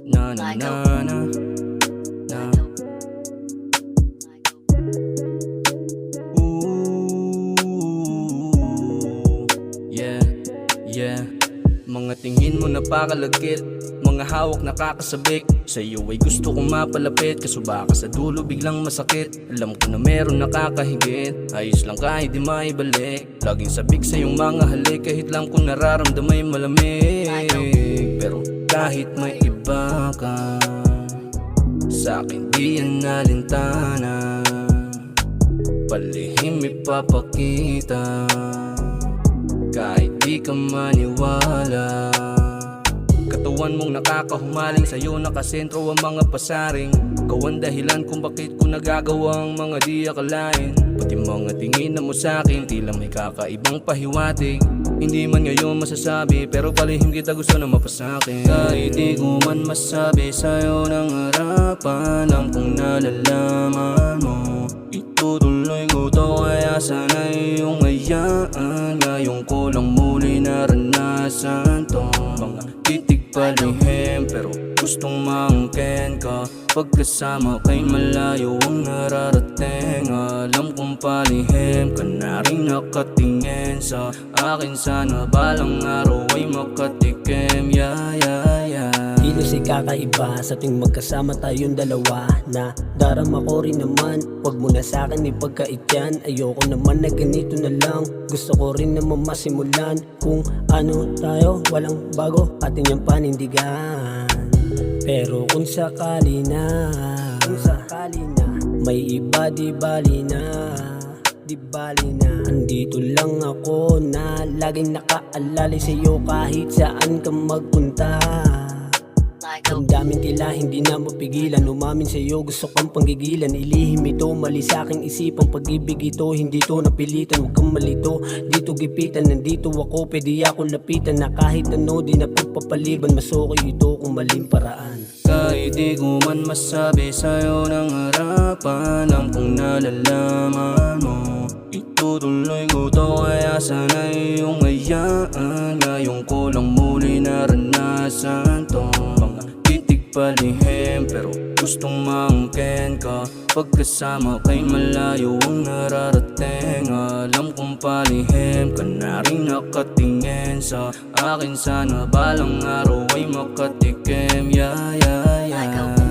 Na na na na na. Ooh, yeah, yeah. Mga tingin mo napakalagkit, mga hawak nakakasabik. Sa iyo ay gusto kong mapalapit, kaso baka sa dulo biglang masakit. Alam ko na meron nakakahigit, ayos lang kahit di maibalik. Laging sabik sa iyong mga halik, kahit lang kung nararamdaman ay malamig. Pero kahit may iba ka, sa akin di yan nalintana. Palihim ipapakita, kahit di ka maniwala. Katawan mong nakakahumaling, sa'yo nakasentro ang mga pasaring. Ikaw ang dahilan kung bakit ko nagagawa ang mga di akalain. Pati mga tingin na mo sa'kin, tila may kakaibang pahiwatig. Hindi man ngayon masasabi, pero palihim kita gusto na mapasakin. Kahit di ko man masabi sa'yo ng harapan, alam kong nalalaman mo. Itutuloy ko to, kaya sana iyong hayaan. Ngayon ko lang muli naranasan to. Mga titig palihim, pero gustong maangkin ka. Pagkasama kay malayo ang nararating. Alam kong palihim ka na rin nakatingin sa akin. Sana balang araw ay makatikim. Yeah, yeah, yeah. Kilos ay kakaiba sa tuwing magkasama tayong dalawa. Na darama ko rin naman, wag mo na sa'kin ipagkait yan. Ayoko naman na ganito na lang, gusto ko rin naman masimulan. Kung ano tayo, walang bago, atin yung panindigan. Pero kung sakali na may iba, di bali na. Andito lang ako na laging nakaalala sa'yo kahit saan ka magpunta. Ang daming tila, hindi na mapigilan. Umamin sa'yo, gusto kang panggigilan. Ilihim ito, mali sa'king isipang pag-ibig ito. Hindi to napilitan, huwag kang malito. Dito gipitan, nandito ako, pwede ako lapitan. Na kahit ano, di na pagpapaliban. Mas okay ito kung maling paraan. Kahit di ko man masabi sa'yo ng harapan, alam kong nalalaman mo. Itutuloy ko to, kaya sana iyong hayaan. Ngayon ko lang muli naranasan to. Mga titig palihim, pero gustong maangkin ka. Pagkasama kay malayo ang nararating. Alam kong palihim ka na rin nakatingin sa akin. Sana balang araw ay makatikim. Yeah, yeah, yeah.